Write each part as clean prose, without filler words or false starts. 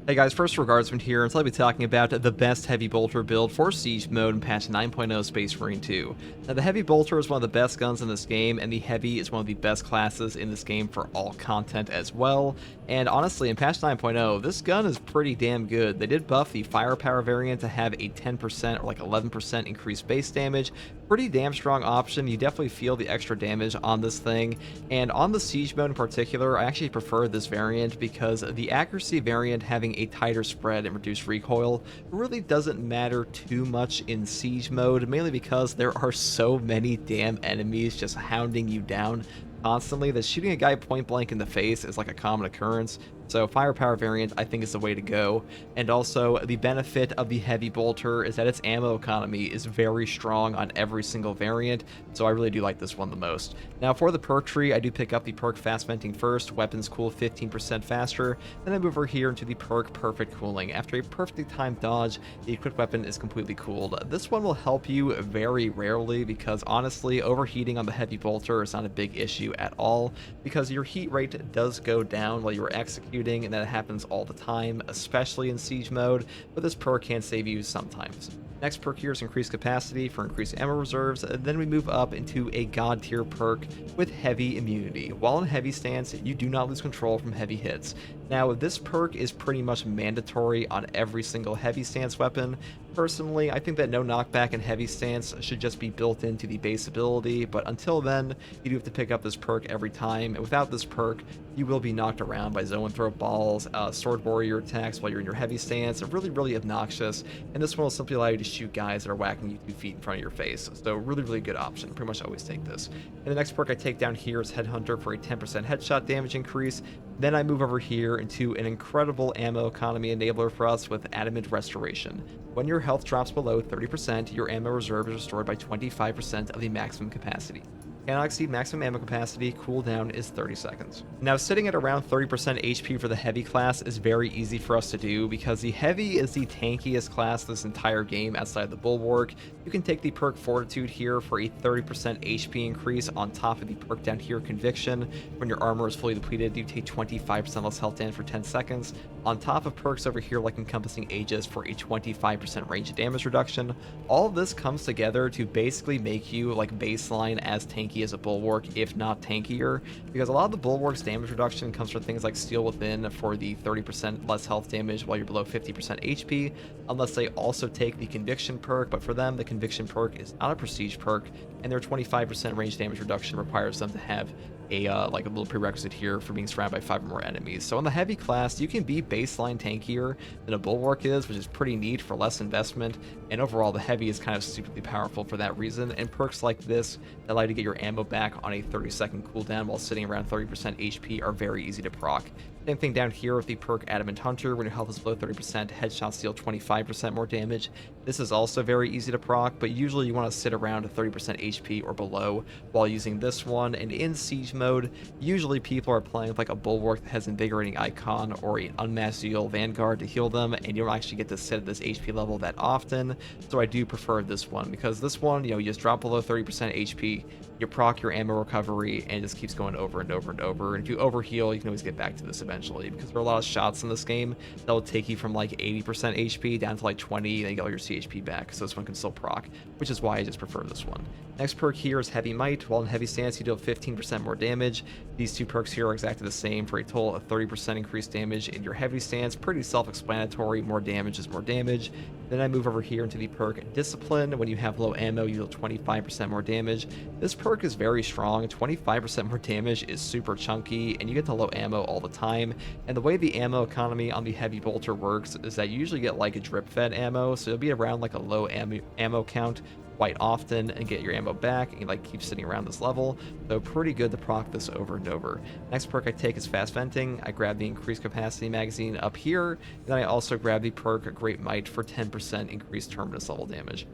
Hey guys, first regardsman here, and so I'll be talking about the best Heavy Bolter build for Siege mode in patch 9.0 Space Marine 2. Now the Heavy Bolter is one of the best guns in this game, and the Heavy is one of the best classes in this game for all content as well. And honestly, in patch 9.0, this gun is pretty damn good. They did buff the Firepower variant to have a 10% or like 11% increased base damage. Pretty damn strong option. You definitely feel the extra damage on this thing. And on the Siege mode in particular, I actually prefer this variant because the accuracy variant having a tighter spread and reduced recoil really doesn't matter too much in Siege mode, mainly because there are so many damn enemies just hounding you down constantly that shooting a guy point blank in the face is like a common occurrence. So Firepower variant I think is the way to go. And also the benefit of the Heavy Bolter is that its ammo economy is very strong on every single variant, so I really do like this one the most. Now for the perk tree, I do pick up the perk Fast Venting first, weapons cool 15% faster, then I move over here into the perk Perfect Cooling. After a perfectly timed dodge, the equipped weapon is completely cooled. This one will help you very rarely because honestly, overheating on the Heavy Bolter is not a big issue at all because your heat rate does go down while you're executing, and that happens all the time, especially in Siege mode, but this perk can save you sometimes. Next perk here is Increased Capacity for increased ammo reserves, and then we move up into a God tier perk with Heavy Immunity. While in Heavy stance, you do not lose control from heavy hits. Now, this perk is pretty much mandatory on every single Heavy stance weapon. Personally, I think that no knockback in Heavy stance should just be built into the base ability, but until then, you do have to pick up this perk every time, and without this perk, you will be knocked around by Zone Throw balls, Sword Warrior attacks while you're in your Heavy stance. They're really obnoxious, and this one will simply allow you to shoot guys that are whacking you 2 feet in front of your face. So really good option. Pretty much always take this. And the next perk I take down here is Headhunter for a 10% headshot damage increase. Then I move over here into an incredible ammo economy enabler for us with Adamant Restoration. When your health drops below 30%, your ammo reserve is restored by 25% of the maximum capacity. Cannot exceed maximum ammo capacity, cooldown is 30 seconds. Now sitting at around 30% HP for the Heavy class is very easy for us to do because the Heavy is the tankiest class this entire game outside the Bulwark. You can take the perk Fortitude here for a 30% HP increase on top of the perk down here Conviction. When your armor is fully depleted, you take 25% less health damage for 10 seconds. On top of perks over here like Encompassing Aegis for a 25% range damage reduction. All of this comes together to basically make you like baseline as tanky as a Bulwark, if not tankier, because a lot of the Bulwark's damage reduction comes from things like Steel Within for the 30% less health damage while you're below 50% HP, unless they also take the Conviction perk, but for them the Conviction perk is not a prestige perk, and their 25% range damage reduction requires them to have a like a little prerequisite here for being surrounded by 5 or more enemies. So in the Heavy class, you can be baseline tankier than a Bulwark is, which is pretty neat for less investment, and overall the Heavy is kind of stupidly powerful for that reason, and perks like this that allow you to get your ammo back on a 30-second cooldown while sitting around 30% HP are very easy to proc. Same thing down here with the perk Adamant Hunter. When your health is below 30%, headshots deal 25% more damage. This is also very easy to proc, but usually you want to sit around a 30% HP or below while using this one. And in Siege mode, usually people are playing with like a Bulwark that has Invigorating Icon or an Unmasked Zeal Vanguard to heal them, and you don't actually get to sit at this HP level that often. So I do prefer this one because this one, you just drop below 30% HP, you proc your ammo recovery, and it just keeps going over and over and over. And if you overheal, you can always get back to this eventually, because there are a lot of shots in this game that will take you from like 80% HP down to like 20, then you get all your CHP back, so this one can still proc, which is why I just prefer this one. Next perk here is Heavy Might. While in Heavy stance, you deal 15% more damage. These two perks here are exactly the same for a total of 30% increased damage in your Heavy stance. Pretty self-explanatory, more damage is more damage. Then I move over here into the perk Discipline. When you have low ammo, you deal 25% more damage. This perk is very strong. 25% more damage is super chunky, and you get to low ammo all the time. And the way the ammo economy on the Heavy Bolter works is that you usually get like a drip-fed ammo, so you'll be around like a low ammo count quite often and get your ammo back, and you like keep sitting around this level, so pretty good to proc this over and over. Next perk I take is Fast Venting. I grab the Increased Capacity magazine up here, and then I also grab the perk Great Might for 10% increased Terminus level damage.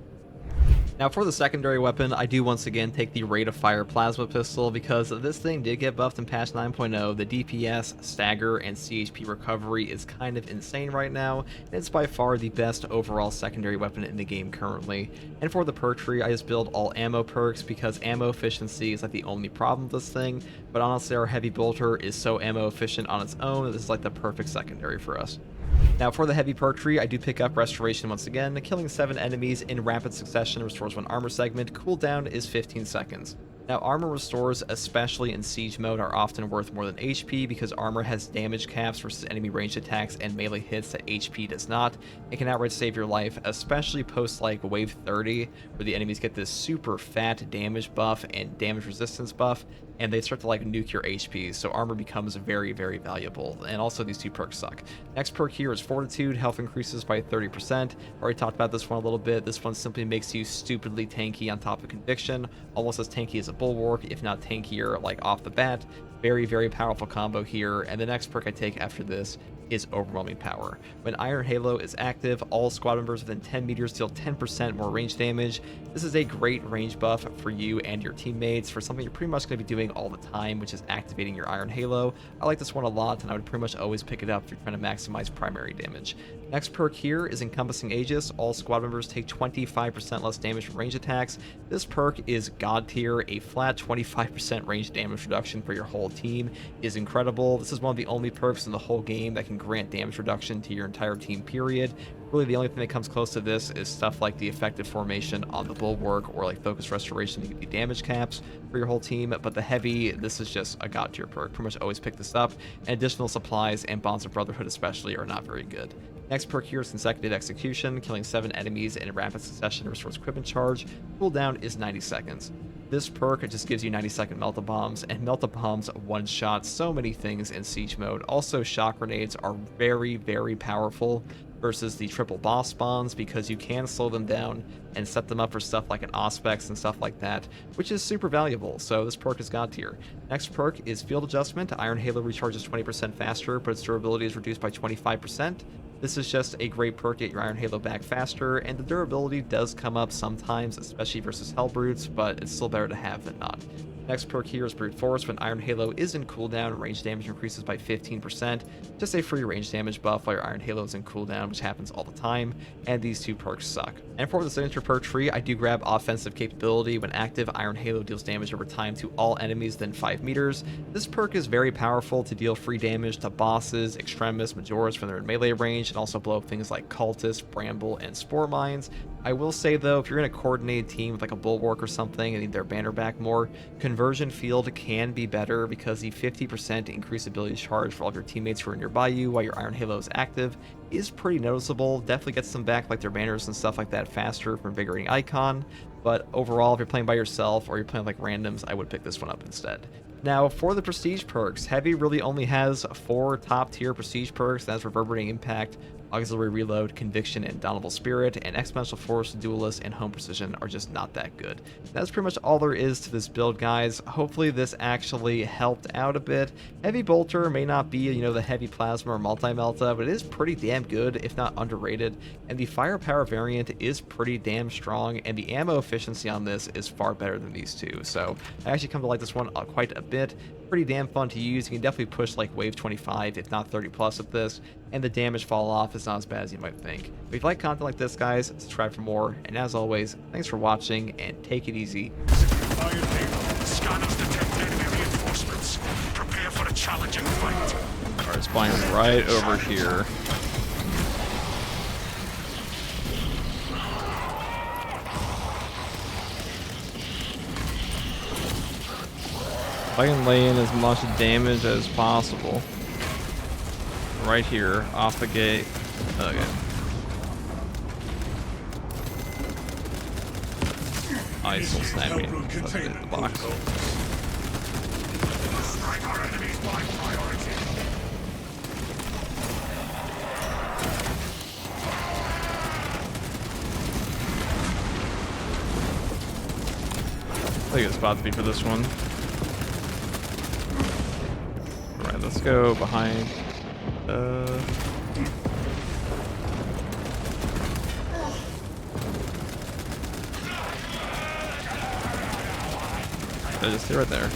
Now for the secondary weapon, I do once again take the Rate of Fire Plasma Pistol because this thing did get buffed in patch 9.0. The DPS, stagger, and CHP recovery is kind of insane right now, and it's by far the best overall secondary weapon in the game currently. And for the perk tree, I just build all ammo perks because ammo efficiency is like the only problem with this thing, but honestly our Heavy Bolter is so ammo efficient on its own, this is like the perfect secondary for us. Now for the heavy perk tree, I do pick up Restoration once again. Killing 7 enemies in rapid succession restores 1 armor segment. Cooldown is 15 seconds. Now armor restores, especially in siege mode, are often worth more than HP because armor has damage caps versus enemy ranged attacks and melee hits that HP does not. It can outright save your life, especially post like wave 30, where the enemies get this super fat damage buff and damage resistance buff, and they start to like nuke your HP, so armor becomes very, very valuable. And also these 2 perks suck. Next perk here is Fortitude. Health increases by 30%. Already talked about this one a little bit. This one simply makes you stupidly tanky on top of Conviction, almost as tanky as a Bulwark, if not tankier like off the bat. Very, very powerful combo here. And the next perk I take after this is Overwhelming Power. When Iron Halo is active, all squad members within 10 meters deal 10% more range damage. This is a great range buff for you and your teammates for something you're pretty much going to be doing all the time, which is activating your Iron Halo. I like this one a lot, and I would pretty much always pick it up if you're trying to maximize primary damage. Next perk here is Encompassing Aegis. All squad members take 25% less damage from range attacks. This perk is god tier. A flat 25% range damage reduction for your whole team is incredible. This is one of the only perks in the whole game that can grant damage reduction to your entire team, period. Really the only thing that comes close to this is stuff like the effective formation on the Bulwark or like focus restoration to give you damage caps for your whole team, but the heavy, this is just a god tier perk. Pretty much always pick this up, and additional supplies and Bonds of Brotherhood especially are not very good. Next perk here is Consecutive Execution. Killing 7 enemies in rapid succession restores equipment charge. Cooldown is 90 seconds. This perk just gives you 90-second Melt-A-Bombs, and Melt-A-Bombs one-shot so many things in siege mode. Also, shock grenades are very, very powerful versus the triple boss spawns because you can slow them down and set them up for stuff like an Auspex and stuff like that, which is super valuable. So this perk is god tier. Next perk is Field Adjustment. Iron Halo recharges 20% faster, but its durability is reduced by 25%. This is just a great perk to get your Iron Halo back faster, and the durability does come up sometimes, especially versus Hellbrutes, but it's still better to have than not. Next perk here is Brute Force. When Iron Halo is in cooldown, range damage increases by 15%. Just a free range damage buff while your Iron Halo is in cooldown, which happens all the time, and these 2 perks suck. And for the signature perk tree, I do grab Offensive Capability. When active, Iron Halo deals damage over time to all enemies within 5 meters. This perk is very powerful to deal free damage to bosses, Extremis, Majoras when they're in melee range, and also blow up things like Cultists, Bramble, and Spore Mines. I will say though, if you're in a coordinated team with like a Bulwark or something and need their banner back more, Conversion Field can be better because the 50% increased ability charge for all of your teammates who are nearby you while your Iron Halo is active is pretty noticeable. Definitely gets them back like their banners and stuff like that faster from Invigorating Icon, but overall if you're playing by yourself or you're playing like randoms, I would pick this one up instead. Now, for the prestige perks, Heavy really only has 4 top tier prestige perks. That's Reverberating Impact, Auxiliary Reload, Conviction, and Indomitable Spirit, and Exponential Force, Duelist, and Home Precision are just not that good. That's pretty much all there is to this build, guys. Hopefully this actually helped out a bit. Heavy Bolter may not be, you know, the Heavy Plasma or Multi-Melta, but it is pretty damn good, if not underrated, and the Firepower variant is pretty damn strong, and the ammo efficiency on this is far better than these 2, so I actually come to like this one quite a bit. Pretty damn fun to use. You can definitely push like wave 25, if not 30 plus with this, and the damage fall off is not as bad as you might think. But if you like content like this, guys, subscribe for more, and as always, thanks for watching, and take it easy. Scanners detect enemy reinforcements. Prepare for a challenging fight. Alright, spawning right over here. If I can lay in as much damage as possible. Right here, off the gate. Okay. Ice will snap me in the box. Strike our enemies by priority. I think it's about to be for this one. Alright, let's go behind. They just stay right there.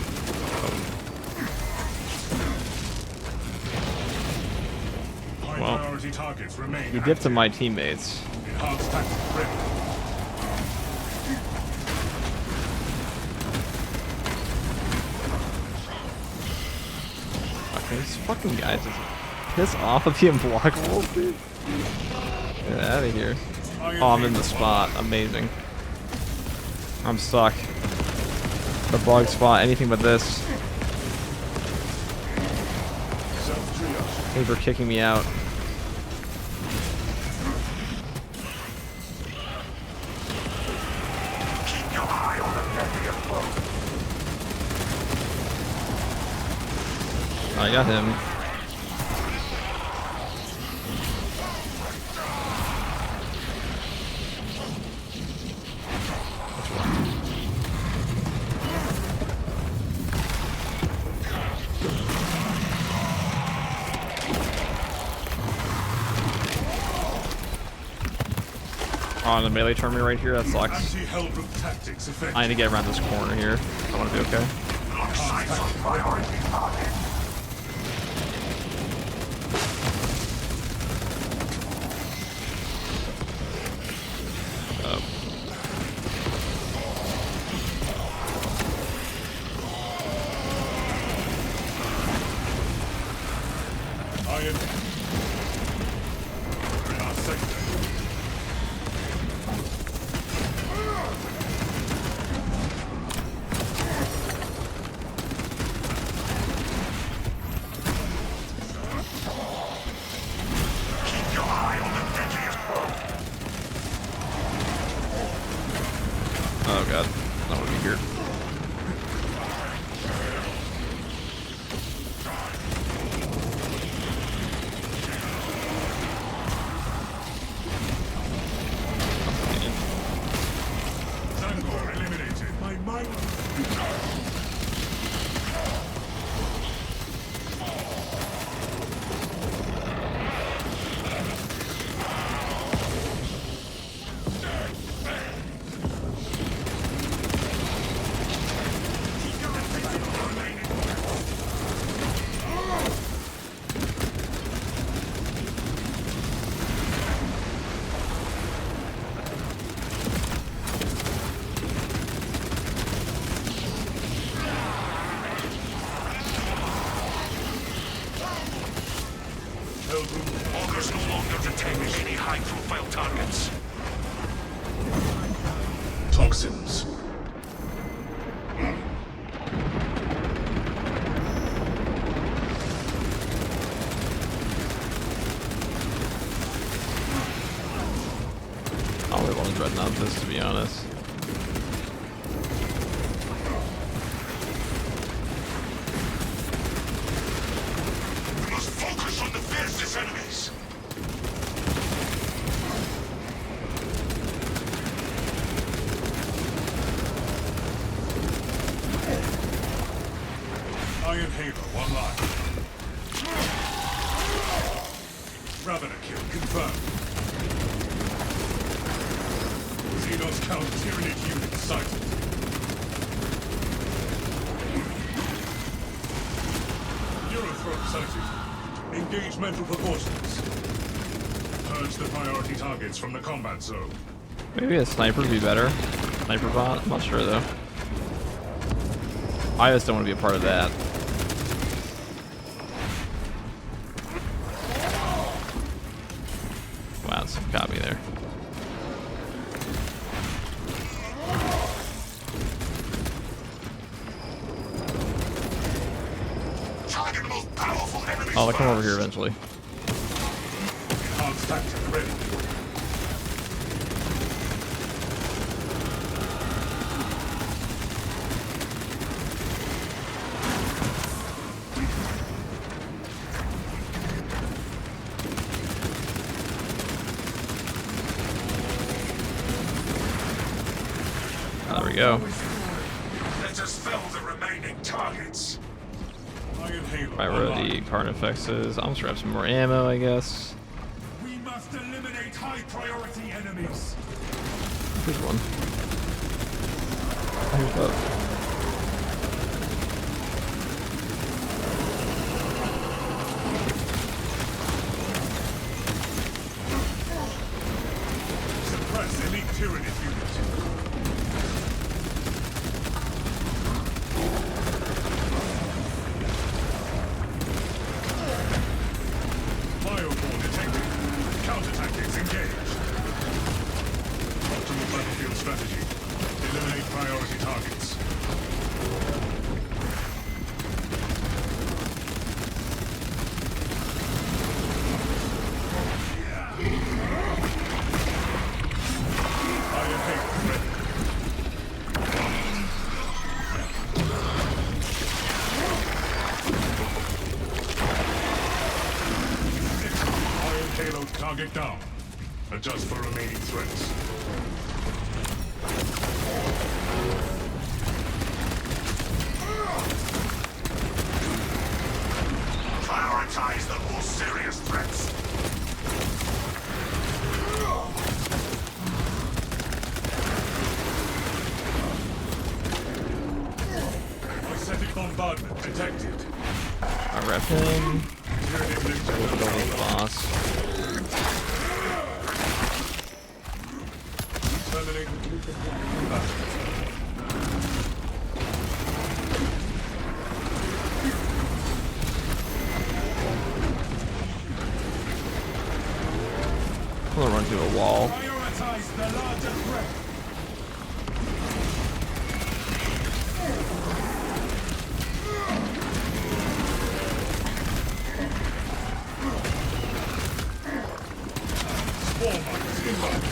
Well, you dipped to my teammates. Okay, these fucking guys just Piss off of being blockable, dude. Get out of here. Oh, I'm in the spot. Amazing. I'm stuck. The bug spot. Anything but this. Saber kicking me out. I got him. On the melee turn me right here, that sucks. I need to get around this corner here. I want to be okay. Oh god, I don't want to be here. Zangor eliminated. My mind. Augurs no longer detaining any high-profile targets. Toxins. I don't really want to dreadnought this, to be honest. We must focus on the fiercest enemies. Iron Halo online. Ravener kill confirmed. Xenos count Tyranid unit sighted. Neurothrope sighted. Engage mental proportions. Purge the priority targets from the combat zone. Maybe a sniper would be better. Sniper bot? I'm not sure though. I just don't want to be a part of that. Wow, it's got me there. Target the most powerful enemies. Oh, they'll come over here eventually. Enhanced tactic ready. Oh, there we go. Let us fell the remaining targets. Iron Halo. Right, where are the Carnifexes? I'm just grab some more ammo, I guess. We must eliminate high priority enemies. Here's one. Here's that. Suppress elite Tyranid unit. counter tactics engaged. Optimal battlefield strategy. Eliminate priority targets. Iron Halo ready. Iron Halo target down. Adjust for remaining threats. Prioritize the more serious threats. Aesthetic bombardment detected. I rep him. Tyranid Look at all these Lecter boss. terminate. I'm gonna run through a wall. Prioritize the larger threat. Swarm mines inbound.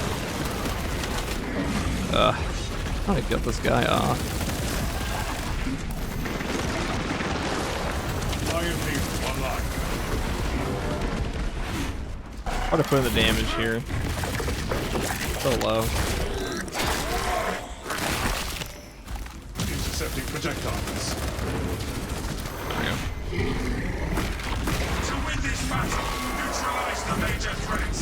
How to get this guy off? Iron Halo online. Hard to put in the damage here. So low. Intercepting projectiles. There we go. To win this battle, neutralize the major threats.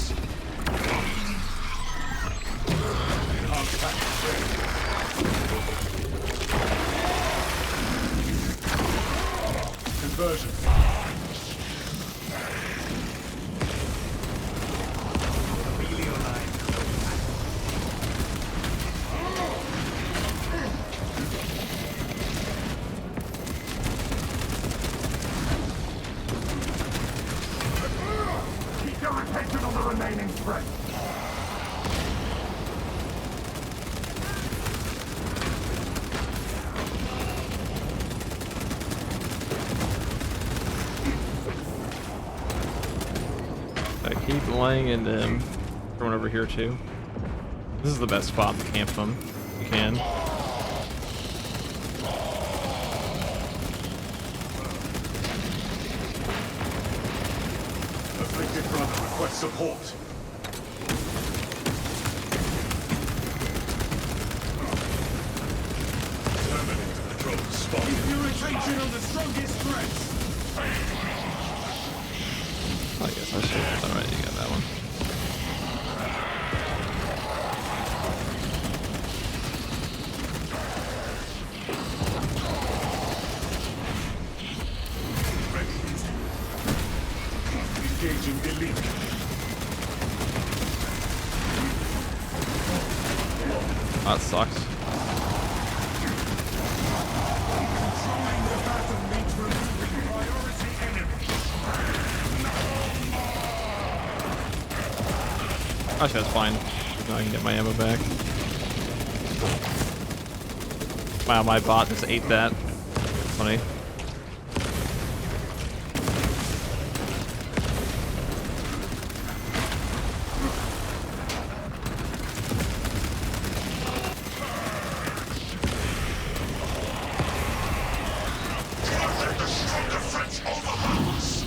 Enhanced tactics ready. Conversion. Keep your attention on the remaining threat. I keep laying into him. Going over here too. This is the best spot to camp him. You can. Afflicted brother requests support. Terminator patrol the spot. Keep your attention on the strongest threats. I guess I should have done right to get that one. Ready. Engaging elite. That sucks. Trying the battle means removing priority enemy. Actually, that's fine. Now I can get my ammo back. Wow, my bot just ate that. Funny. Let the stronger threats overwhelm us.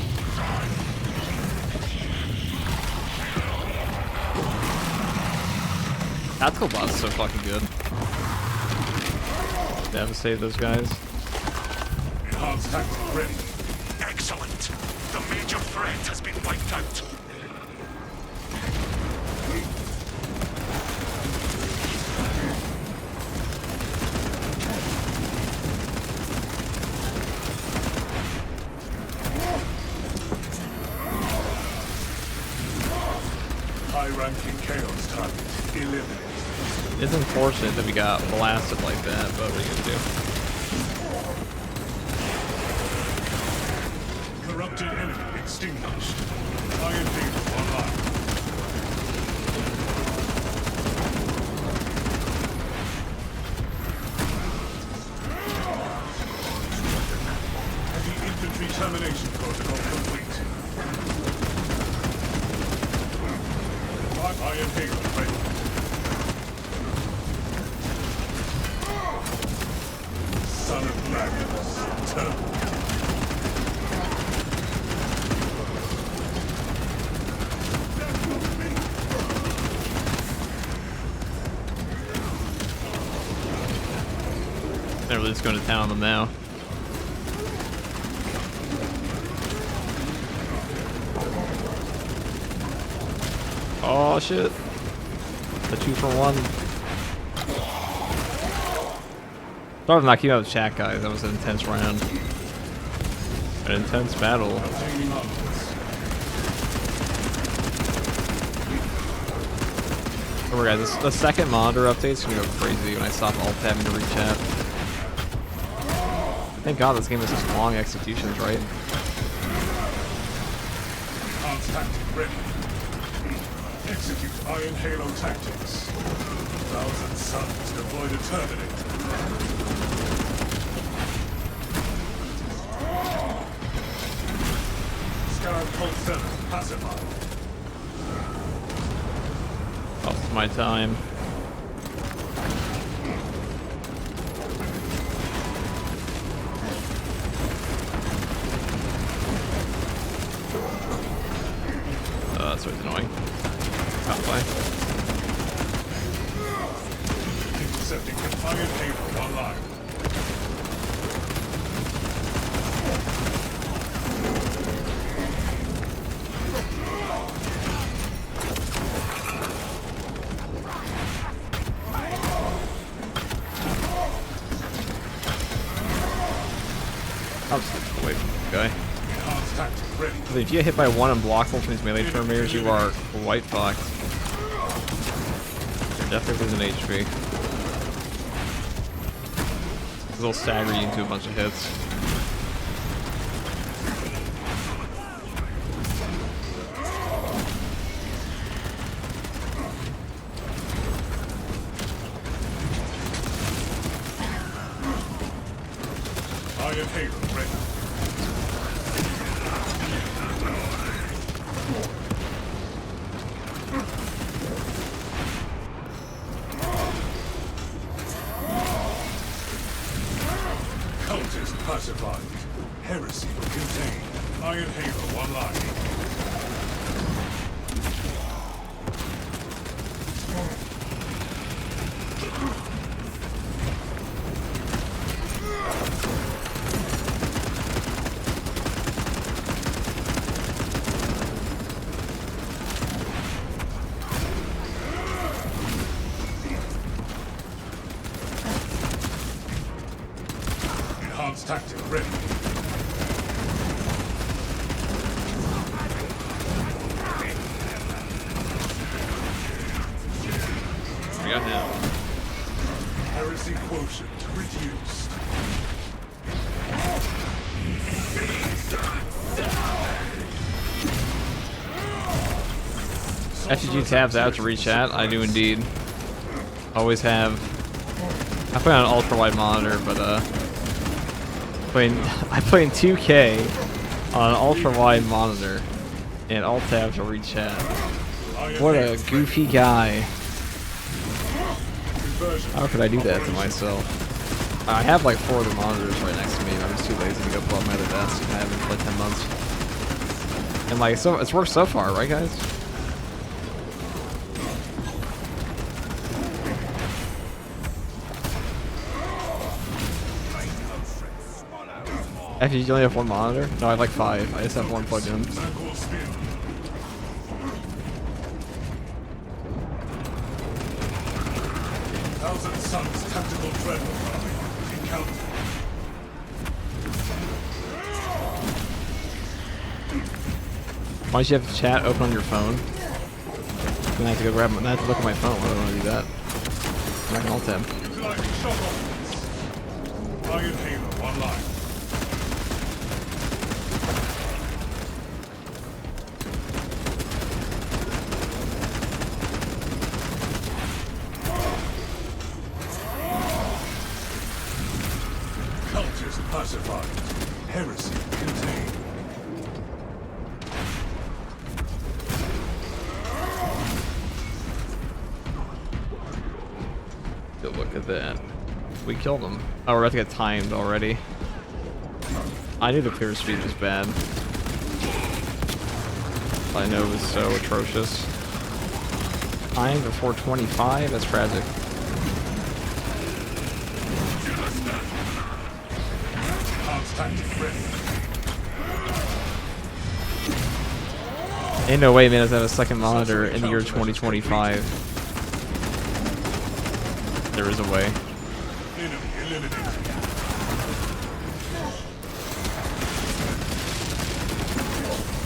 Tactical bot's so fucking good. Devastate those guys. Enhanced tactic ready. Excellent. The major threat has been wiped out. High-ranking Chaos target eliminated. It's unfortunate that we got blasted like that, but what are you gonna do? Corrupted enemy extinguished. Iron Halo online. Iron Halo ready. Son of Magnus, turn. They're really just going to town on them now. Oh shit. The 2-for-1. Sorry for not keeping up with chat, guys. That was an intense round. An intense battle. Obtaining armaments. Remember guys, the second monitor update is gonna go crazy when I stop alt tabbing to read chat. Thank God this game has such long executions, right? Enhanced tactic ready. Execute Iron Halo tactics. 1,000 suns deploy to terminate. Scarab Cult 7 pacified. Oh, it's my time. That's always annoying. Halfway. Intercepting Iron Halo online. I'll just stay away from this guy. Enhanced tactic ready. If you get hit by one unblockable from these melee terminators, you are white fucked. You're definitely losing HP. They'll stagger you into a bunch of hits. Iron Halo ready. Cultist pacified. Heresy contained. Iron Halo online. Enhanced tactic ready. I got him. Heresy quotient reduced. FTG tabs out to read chat. I do indeed. Always have. I play on an ultra wide monitor, but I play in 2K on an ultra wide monitor, and alt tab to read chat. What a goofy guy! How could I do that to myself? I have like 4 other monitors right next to me, and I'm just too lazy to go pull up my other desk. I haven't for like 10 months, and like so it's worked so far, right, guys? Actually, you only have 1 monitor? No, I have like 5. I just have 1 plugged in. Thousand Suns tactical dreadnought army encountered. Why don't you have chat open on your phone? Then I have to go grab my, I have to look at my phone when I want to do that. I'm not gonna alt tab. Utilizing shock armaments. Iron Halo online. Cultist pacified. Heresy contained. at that. We killed him. Oh, we're about to get timed already. I knew the clear speed was bad. I know it was so atrocious. Time before 25? That's tragic. Ain't no way, man, I have a second monitor in the year 2025. There is a way.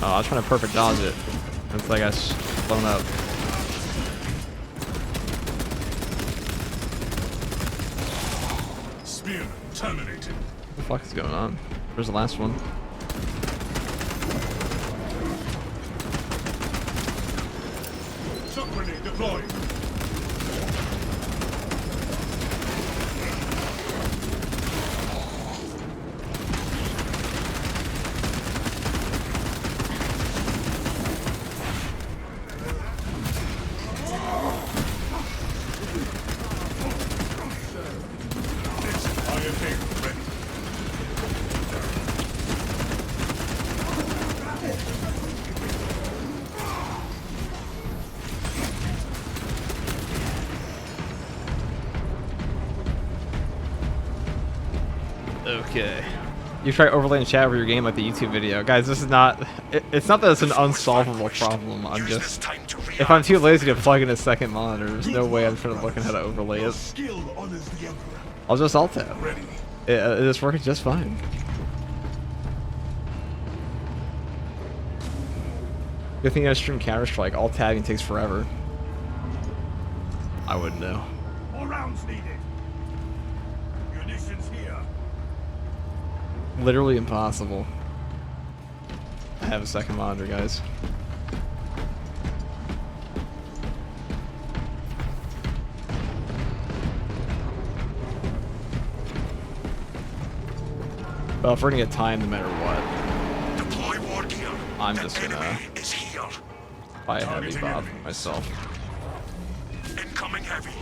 Oh, I was trying to perfect dodge it. Looks like I got blown up. Spearman terminated. What the fuck is going on? Where's the last one? Shock grenade deployed. Okay. You try overlaying chat over your game like the YouTube video. Guys, this is not... It's not that it's an unsolvable problem. I'm just... If I'm too lazy to plug in a second monitor, there's no way I'm trying to look at how to overlay it. I'll just alt-tab. It's working just fine. Good thing I stream Counter-Strike. Alt-tabbing takes forever. I wouldn't know. More rounds needed. Munitions here. Literally impossible. I have a second monitor, guys. Well, if we're gonna get time no matter what, Deploy war gear. I'm just gonna Is here. buy a heavy bob for myself. Incoming heavy.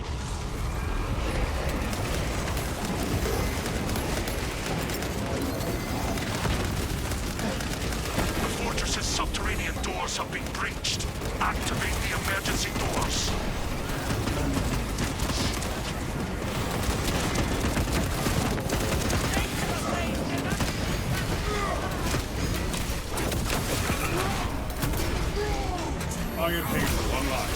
The fortress's subterranean doors have been breached. Activate the emergency doors. Iron Hazel online.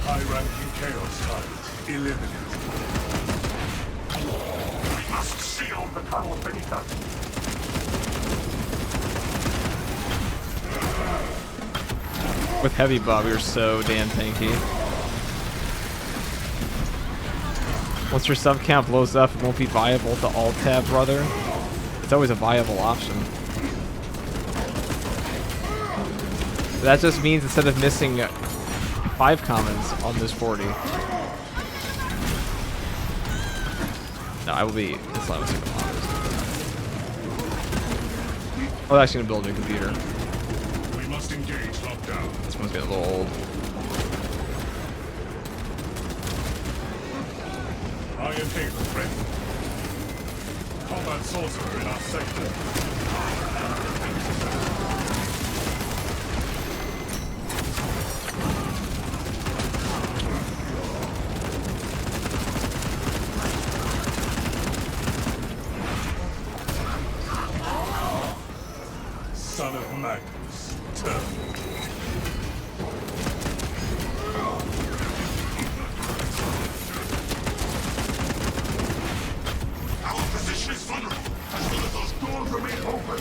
High-ranking Chaos target eliminated. We must seal the tunnel beneath us. With heavy bob, you're so damn tanky. Once your sub count blows up, it won't be viable to alt-tab, brother. It's always a viable option. That just means instead of missing 5 commons on this 40. No, I will be Islam with commanders. I'm actually gonna build a new computer. We must engage lockdown. This one's getting a little old. Iron Hazel ready. Combat sorcerer in our sector. Son of Magnus, turn. Our position is vulnerable as long as those doors remain open.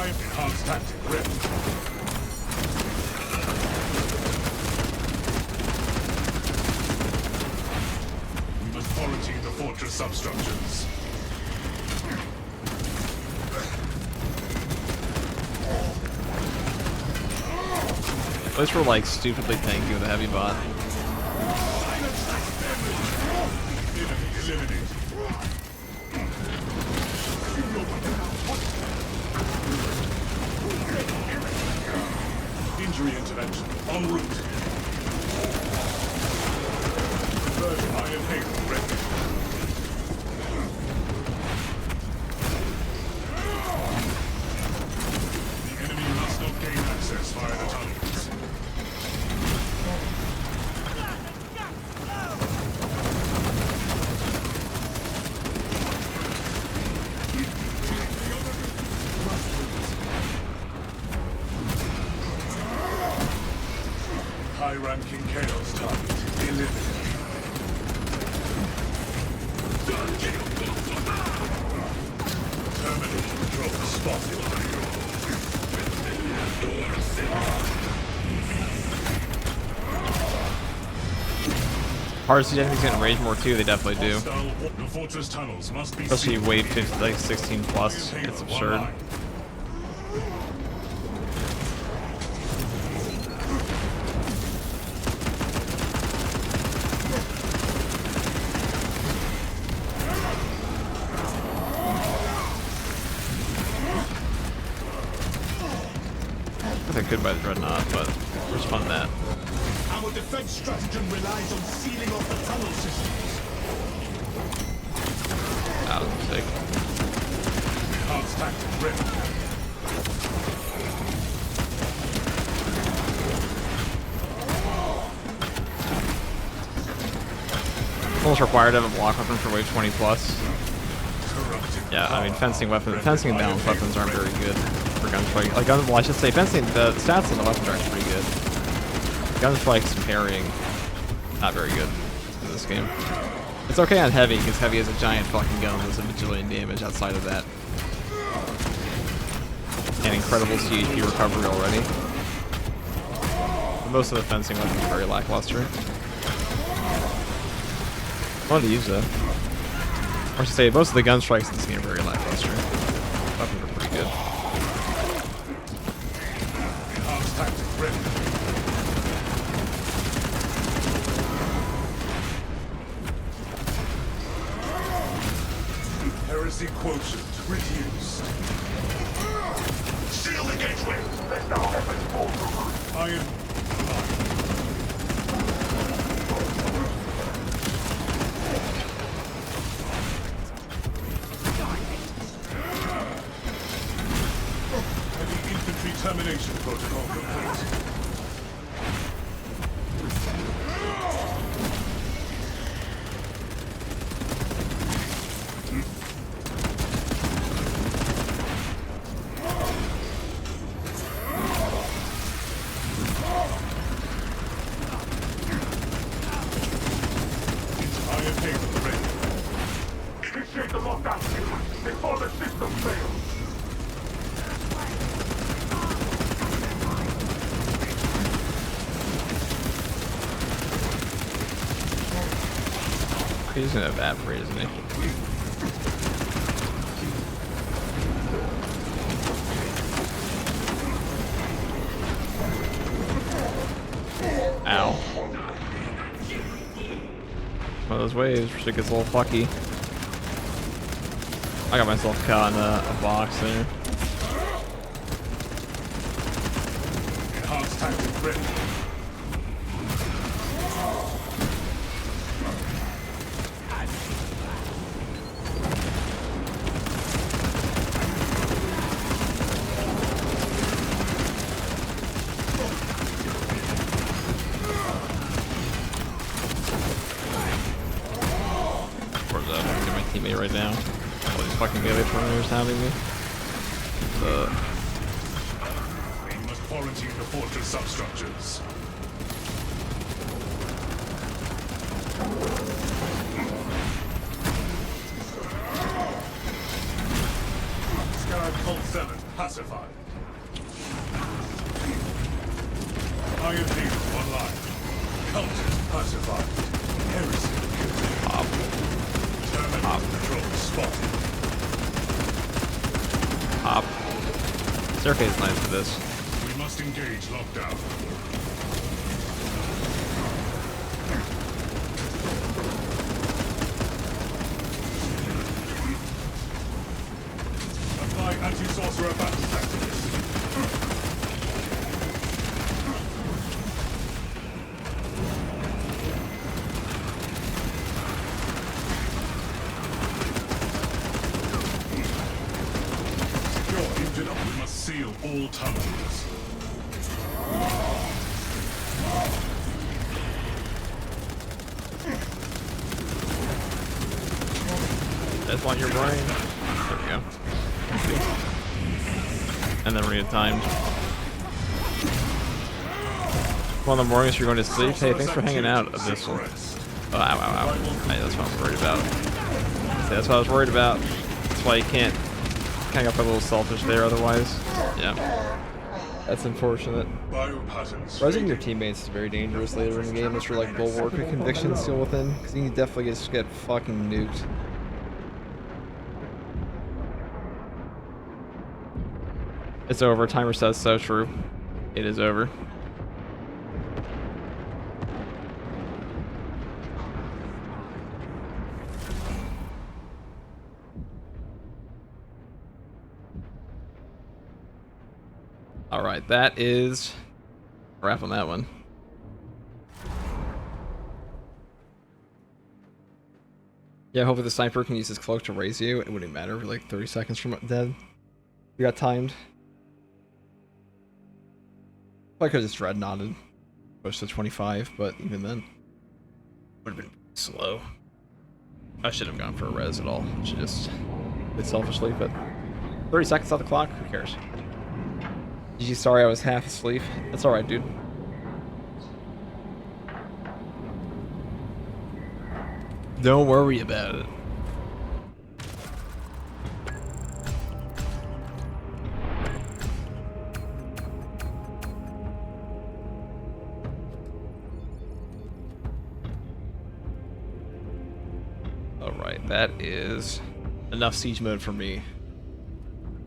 Enhanced tactic ready. We must quarantine the fortress substructures. At least we're like stupidly tanky with a heavy bot. Eliminated. Injury intervention en route. Third iron hail ready. The enemy must not gain access via the tunnels. High-ranking Chaos target eliminated. Termination drone spotted. Hard to see enemies getting rage more too, they definitely do. The fortress tunnels must be Especially sealed. wave 50, like 16 plus. Iron It's hail absurd. online. I think I could buy the Dreadnought, but where's fun in that? Our defense stratagem relies on sealing off the tunnel systems. Out of the sick. Enhanced tactic ready. Almost required to have a block weapon for wave 20 plus. Corrupted. Yeah, I mean fencing and balanced weapons aren't very good for gunstrike. Like well, I should say fencing. The stats on the weapons are actually pretty good. Gunstrikes and parrying, not very good in this game. It's okay on heavy because heavy has a giant fucking gun that does a bajillion damage outside of that, and incredible CHP recovery already. But most of the fencing weapons are very lackluster. Fun to use though. Or I should say, most of the gun strikes in this game are very lackluster. Weapons are pretty good. Enhanced tactic ready. Heresy quotient reduced. Seal the gateway. Let our efforts fall through. Iron. Heavy infantry termination protocol complete. Iron hail ready. Initiate the lockdown sequence before the system fails. He's gonna evaporate, isn't he? Ow. One of those waves where shit gets a little fucky. I got myself caught in a box there. Enhanced tactic ready. Where's that? I'm my teammate right now. All these fucking melee players having me. We must quarantine the fortress substructures. Scarab Cult 7 pacified. Iron Beam online. Cultist pacified. Heresy killed. Pop. Terminal control spotted. Pop. Staircase is nice for this. We must engage lockdown. Just want your brain. There we go. And then we're timed. One in the mornings you're going to sleep. Hey, thanks for hanging out, Abyssal. Oh, ow, ow, ow. Hey, that's what I'm worried about. See, that's what I was worried about. That's why you can't. Kind of got a little selfish there otherwise. Yeah. That's unfortunate. Resing your teammates is very dangerous later in the game unless you're like Bulwark or Conviction still within, because you can definitely just get fucking nuked. It's over. Timer says so true. It is over. Alright, that is a wrap on that one. Yeah, hopefully the sniper can use his cloak to raise you. It wouldn't matter, like 30 seconds from dead. We got timed. I could have just dreadnoughted. Pushed to 25, but even then, would have been slow. I shouldn't have gone for a res at all. I should just did selfishly, but 30 seconds on the clock, who cares? GG, sorry I was half asleep. That's alright, dude. Don't worry about it. Alright, that is enough siege mode for me.